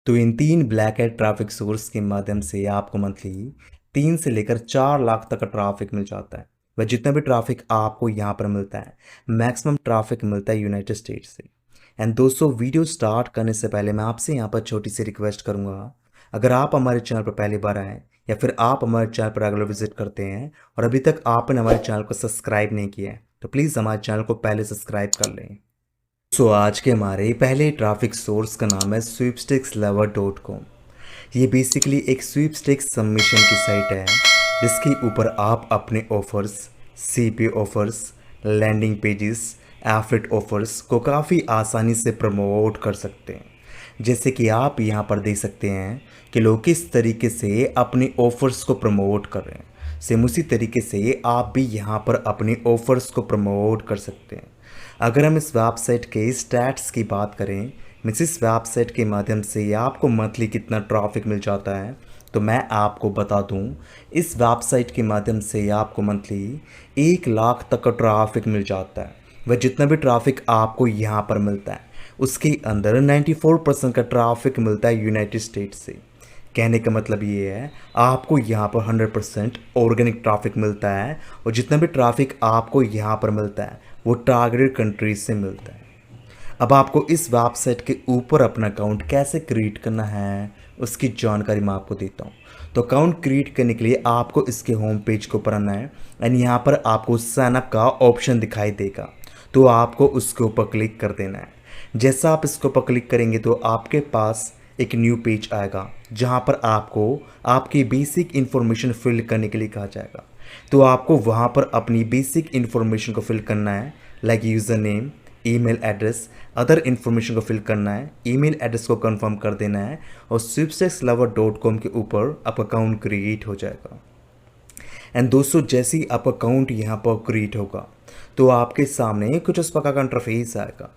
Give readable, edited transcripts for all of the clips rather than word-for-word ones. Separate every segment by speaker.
Speaker 1: तो इन 3 black hat traffic source के माध्यम से आपको मंथली 3 से लेकर 4 लाख तक का ट्रैफिक मिल जाता है। वह जितना भी ट्रैफिक आपको यहाँ पर मिलता है, मैक्सिमम ट्रैफिक मिलता है यूनाइटेड स्टेट्स से। एंड दोस्तों, वीडियो स्टार्ट करने से पहले मैं आपसे यहाँ पर छोटी सी रिक्वेस्ट करूँगा। अगर आप हमारे चैनल पर पहली बार आए या फिर आप हमारे चैनल पर रेगुलर विजिट करते हैं और अभी तक आपने हमारे चैनल को सब्सक्राइब नहीं किया है, तो प्लीज़ हमारे चैनल को पहले सब्सक्राइब कर लें। आज के हमारे पहले ट्रैफिक सोर्स का नाम है sweepstakeslover.com। ये बेसिकली एक स्वीपस्टेक्स सबमिशन की साइट है जिसके ऊपर आप अपने offers, CP offers, landing pages, एफिट ऑफर्स को काफ़ी आसानी से प्रमोट कर सकते हैं। जैसे कि आप यहाँ पर देख सकते हैं कि लोग किस तरीके से अपने ऑफर्स को प्रमोट कर रहे हैं। सेम उसी तरीके से आप भी यहाँ पर अपने ऑफर्स को प्रमोट कर सकते हैं। अगर हम इस वेबसाइट के स्टैट्स की बात करें, मीन्स इस वेबसाइट के माध्यम से आपको मंथली कितना ट्रैफिक मिल जाता है, तो मैं आपको बता दूं, इस वेबसाइट के माध्यम से आपको मंथली 1 लाख तक का ट्रैफिक मिल जाता है। वह जितना भी ट्रैफिक आपको यहाँ पर मिलता है उसके अंदर 94% का ट्रैफिक मिलता है यूनाइटेड स्टेट्स से। कहने का मतलब ये है, आपको यहाँ पर 100% ऑर्गेनिक ट्रैफिक मिलता है और जितना भी ट्रैफिक आपको यहाँ पर मिलता है वो टारगेटेड कंट्रीज से मिलता है। अब आपको इस वेबसाइट के ऊपर अपना अकाउंट कैसे क्रिएट करना है उसकी जानकारी मैं आपको देता हूँ। तो अकाउंट क्रिएट करने के लिए आपको इसके होम पेज को ऊपर आना है एंड यहाँ पर आपको साइन अप का ऑप्शन दिखाई देगा, तो आपको उसके ऊपर क्लिक कर देना है। जैसा आप इसके ऊपर क्लिक करेंगे तो आपके पास एक न्यू पेज आएगा जहाँ पर आपको आपकी बेसिक इन्फॉर्मेशन फिल करने के लिए कहा जाएगा। तो आपको वहाँ पर अपनी बेसिक इन्फॉर्मेशन को फिल करना है, like user name, email address, other information को फिल करना है। ईमेल एड्रेस को कंफर्म कर देना है और sweepstakeslover.com के ऊपर आपका अकाउंट क्रिएट हो जाएगा। एंड दोस्तों, जैसे ही आपका अकाउंट यहाँ पर क्रिएट होगा तो आपके सामने कुछ उस प्रकार का इंटरफेस आएगा।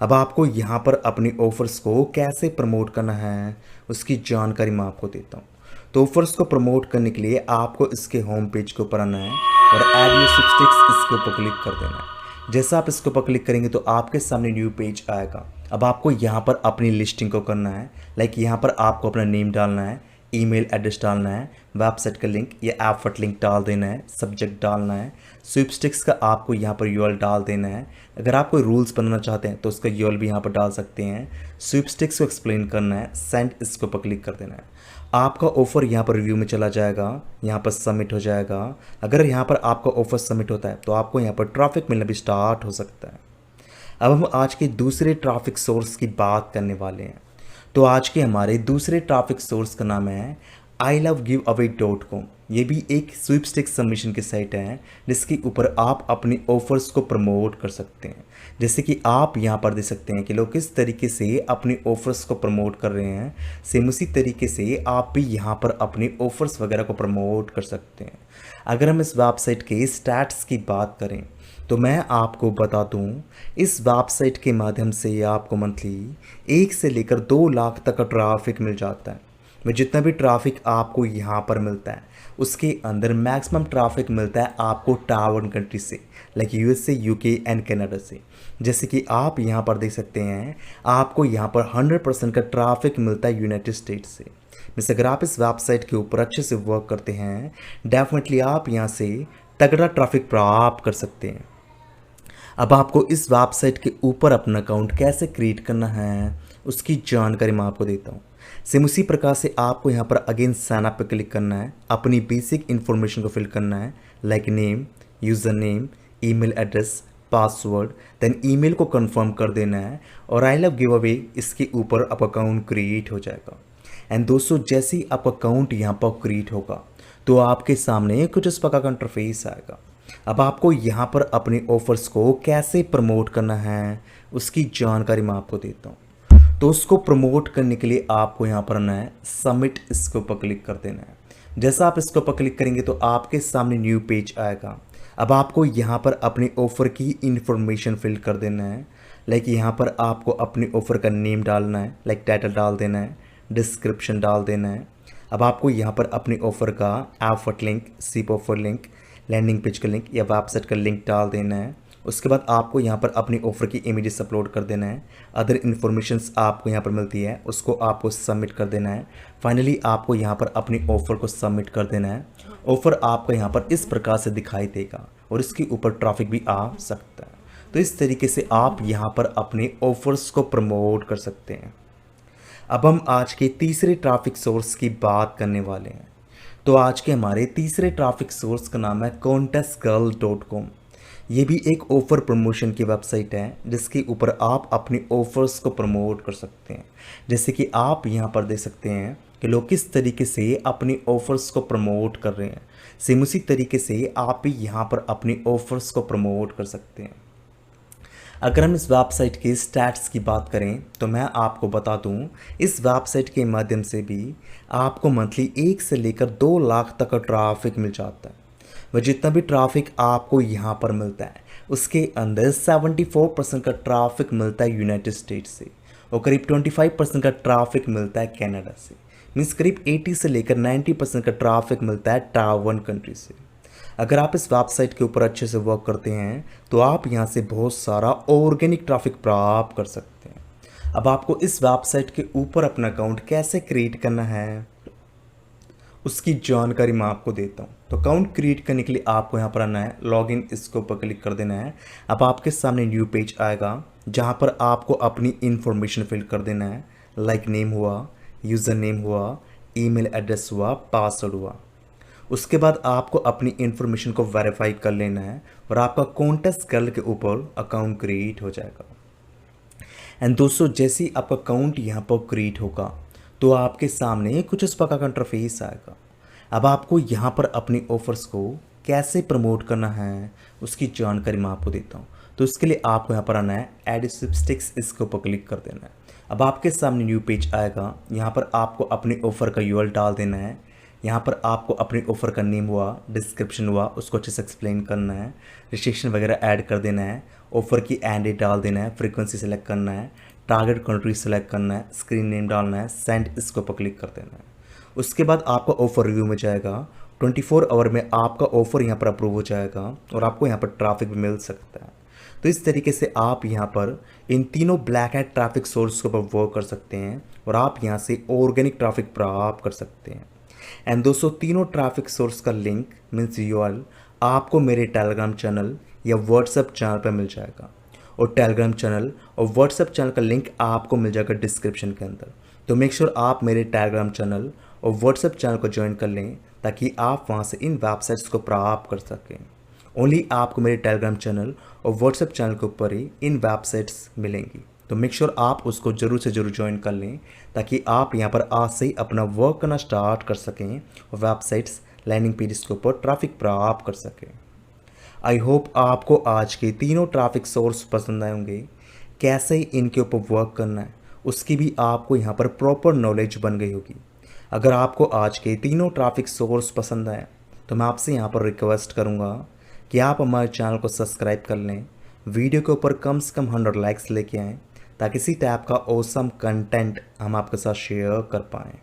Speaker 1: अब आपको यहाँ पर अपने ऑफर्स को कैसे प्रमोट करना है उसकी जानकारी मैं आपको देता हूँ। तो ऑफर्स को प्रमोट करने के लिए आपको इसके होम पेज के ऊपर आना है और ऐड योर स्वीपस्टेक्स इसके ऊपर क्लिक कर देना है। जैसा आप इसके ऊपर क्लिक करेंगे तो आपके सामने न्यू पेज आएगा। अब आपको यहाँ पर अपनी लिस्टिंग को करना है, लाइक यहाँ पर आपको अपना नेम डालना है, ईमेल एड्रेस डालना है, वेबसाइट का लिंक या एफर्ट लिंक डाल देना है, सब्जेक्ट डालना है, स्वीपस्टेक्स का आपको यहाँ पर यूआरएल डाल देना है। अगर आप कोई रूल्स बनाना चाहते हैं तो उसका यूआरएल भी यहाँ पर डाल सकते हैं। स्वीपस्टेक्स को एक्सप्लेन करना है, सेंड इसके ऊपर क्लिक कर देना है। आपका ऑफर यहाँ पर रिव्यू में चला जाएगा, यहाँ पर सबमिट हो जाएगा। अगर यहाँ पर आपका ऑफर सबमिट होता है तो आपको यहाँ पर ट्रैफिक मिलना भी स्टार्ट हो सकता है। अब हम आज के दूसरे ट्रैफिक सोर्स की बात करने वाले हैं। तो आज के हमारे दूसरे ट्रैफिक सोर्स का नाम है ilovegiveaway.com। ये भी एक स्वीपस्टेक्स सबमिशन की साइट है जिसके ऊपर आप अपने ऑफर्स को प्रमोट कर सकते हैं। जैसे कि आप यहाँ पर देख सकते हैं कि लोग किस तरीके से अपने ऑफर्स को प्रमोट कर रहे हैं। सेम उसी तरीके से आप भी यहाँ पर अपने ऑफर्स वगैरह को प्रमोट कर सकते हैं। अगर हम इस वेबसाइट के स्टैट्स की बात करें तो मैं आपको बता दूं, इस वेबसाइट के माध्यम से आपको मंथली 1 से लेकर 2 लाख तक का ट्रैफिक मिल जाता है। में जितना भी ट्रैफिक आपको यहाँ पर मिलता है उसके अंदर मैक्सिमम ट्रैफिक मिलता है आपको टावर कंट्री से, like USA, UK and Canada से। जैसे कि आप यहाँ पर देख सकते हैं, आपको यहाँ पर 100% का ट्रैफिक मिलता है यूनाइटेड स्टेट्स से। वैसे अगर आप इस वेबसाइट के ऊपर अच्छे से वर्क करते हैं, डेफिनेटली आप यहाँ से तगड़ा ट्रैफिक प्राप्त कर सकते हैं। अब आपको इस वेबसाइट के ऊपर अपना अकाउंट कैसे क्रिएट करना है उसकी जानकारी मैं आपको देता हूँ। सेम उसी प्रकार से आपको यहाँ पर अगेन साइन अप पे क्लिक करना है, अपनी बेसिक इन्फॉर्मेशन को फिल करना है, like name, user name, email address, password, then email को कंफर्म कर देना है और आई लव गिव अवे इसके ऊपर आपका अकाउंट क्रिएट हो जाएगा। एंड दोस्तों, जैसे ही आपका अकाउंट यहाँ पर क्रिएट होगा तो आपके सामने कुछ इस प्रकार का इंटरफेस आएगा। अब आपको यहाँ पर अपने ऑफर्स को कैसे प्रमोट करना है उसकी जानकारी मैं आपको देता हूँ। तो उसको प्रमोट करने के लिए आपको यहाँ पर आना है, सबमिट इसके ऊपर क्लिक कर देना है। जैसा आप इसके ऊपर क्लिक करेंगे तो आपके सामने न्यू पेज आएगा। अब आपको यहाँ पर अपने ऑफ़र की इन्फॉर्मेशन फिल कर देना है, लाइक यहाँ पर आपको अपने ऑफ़र का नेम डालना है, लाइक टाइटल डाल देना है, डिस्क्रिप्शन डाल देना है। अब आपको यहाँ पर अपने ऑफ़र का एफर्ट लिंक, सीप ऑफर लिंक, लैंडिंग पेज का लिंक या वेबसाइट का लिंक डाल देना है उसके बाद आपको यहाँ पर अपनी ऑफ़र की इमेजेस अपलोड कर देना है। अदर इन्फॉर्मेशंस आपको यहाँ पर मिलती है, उसको आपको सबमिट कर देना है। फाइनली आपको यहाँ पर अपनी ऑफ़र को सबमिट कर देना है। ऑफ़र आपको यहाँ पर इस प्रकार से दिखाई देगा और इसके ऊपर ट्रैफिक भी आ सकता है। तो इस तरीके से आप यहाँ पर अपने ऑफ़र्स को प्रमोट कर सकते हैं। अब हम आज के तीसरे ट्रैफिक सोर्स की बात करने वाले हैं। तो आज के हमारे तीसरे ट्रैफिक सोर्स का नाम है contestgirl.com। ये भी एक ऑफ़र प्रमोशन की वेबसाइट है जिसके ऊपर आप अपने ऑफ़र्स को प्रमोट कर सकते हैं। जैसे कि आप यहाँ पर देख सकते हैं कि लोग किस तरीके से अपनी ऑफ़र्स को प्रमोट कर रहे हैं। सेम उसी तरीके से आप भी यहाँ पर अपनी ऑफ़र्स को प्रमोट कर सकते हैं। अगर हम इस वेबसाइट के स्टैट्स की बात करें तो मैं आपको बता दूं, इस वेबसाइट के माध्यम से भी आपको मंथली 1 से लेकर 2 लाख तक का ट्रैफिक मिल जाता है। वह जितना भी ट्रैफिक आपको यहाँ पर मिलता है उसके अंदर 74% का ट्रैफिक मिलता है यूनाइटेड स्टेट्स से और करीब 25% का ट्रैफिक मिलता है कनाडा से। मीन्स करीब 80 से लेकर 90% का ट्रैफिक मिलता है टाइप 1 कंट्री से। अगर आप इस वेबसाइट के ऊपर अच्छे से वर्क करते हैं तो आप यहाँ से बहुत सारा ऑर्गेनिक ट्रैफिक प्राप्त कर सकते हैं। अब आपको इस वेबसाइट के ऊपर अपना अकाउंट कैसे क्रिएट करना है उसकी जानकारी मैं आपको देता हूँ। तो अकाउंट क्रिएट करने के लिए आपको यहाँ पर आना है, लॉगिन इसके ऊपर क्लिक कर देना है। अब आपके सामने न्यू पेज आएगा जहाँ पर आपको अपनी इंफॉर्मेशन फिल कर देना है, लाइक नेम हुआ, यूज़र नेम हुआ, ईमेल एड्रेस हुआ, पासवर्ड हुआ। उसके बाद आपको अपनी इंफॉर्मेशन को वेरीफाई कर लेना है और आपका कॉन्टेस्ट गर्ल के ऊपर अकाउंट क्रिएट हो जाएगा। एंड दोस्तों जैसे ही आपका अकाउंट यहाँ पर क्रिएट होगा तो आपके सामने कुछ इस प्रकार का इंटरफेस आएगा। अब आपको यहाँ पर अपनी ऑफर्स को कैसे प्रमोट करना है उसकी जानकारी मैं आपको देता हूँ। तो उसके लिए आपको यहाँ पर आना है, एड स्वीपस्टिक्स इसके ऊपर क्लिक कर देना है। अब आपके सामने न्यू पेज आएगा, यहाँ पर आपको अपनी ऑफ़र का यूआरएल डाल देना है। यहाँ पर आपको अपनी ऑफ़र का नेम हुआ, डिस्क्रिप्शन हुआ, उसको अच्छे से एक्सप्लेन करना है, रिस्ट्रिक्शन वगैरह ऐड कर देना है, ऑफ़र की एंड डेट डाल देना है, फ्रीक्वेंसी सेलेक्ट करना है, टारगेट कंट्री सेलेक्ट करना है, स्क्रीन नेम डालना है, सेंड इसके ऊपर क्लिक कर देना है। उसके बाद आपका ऑफ़र रिव्यू में जाएगा। 24 आवर में आपका ऑफ़र यहाँ पर अप्रूव हो जाएगा और आपको यहाँ पर ट्रैफिक भी मिल सकता है। तो इस तरीके से आप यहाँ पर इन तीनों ब्लैक हैट ट्रैफिक सोर्स के ऊपर वर्क कर सकते हैं और आप यहाँ से ऑर्गेनिक ट्रैफिक प्राप्त कर सकते हैं। एंड दोस्तों तीनों ट्रैफिक सोर्स का लिंक मीन्स यूआरएल आपको मेरे टेलीग्राम चैनल या व्हाट्सएप चैनल पर मिल जाएगा और टेलीग्राम चैनल और व्हाट्सएप चैनल का लिंक आपको मिल जाएगा डिस्क्रिप्शन के अंदर। तो मेक श्योर आप मेरे टेलीग्राम चैनल और व्हाट्सएप चैनल को ज्वाइन कर लें ताकि आप वहाँ से इन वेबसाइट्स को प्राप्त कर सकें। ओनली आपको मेरे टेलीग्राम चैनल और व्हाट्सएप चैनल के ऊपर ही इन वेबसाइट्स मिलेंगी। तो मेक श्योर आप उसको ज़रूर से ज़रूर ज्वाइन कर लें ताकि आप यहाँ पर आज से ही अपना वर्क करना स्टार्ट कर सकें और वेबसाइट्स लैंडिंग पेजेस के ऊपर ट्रैफिक प्राप्त कर सकें। आई होप आपको आज के तीनों ट्रैफिक सोर्स पसंद आए होंगे। कैसे इनके ऊपर वर्क करना है उसकी भी आपको यहाँ पर प्रॉपर नॉलेज बन गई होगी। अगर आपको आज के तीनों ट्रैफिक सोर्स पसंद आए तो मैं आपसे यहाँ पर रिक्वेस्ट करूँगा कि आप हमारे चैनल को सब्सक्राइब कर लें, वीडियो के ऊपर कम से कम 100 लाइक्स लेके आएँ ताकि इसी टाइप का ऑसम कंटेंट हम आपके साथ शेयर कर पाएँ।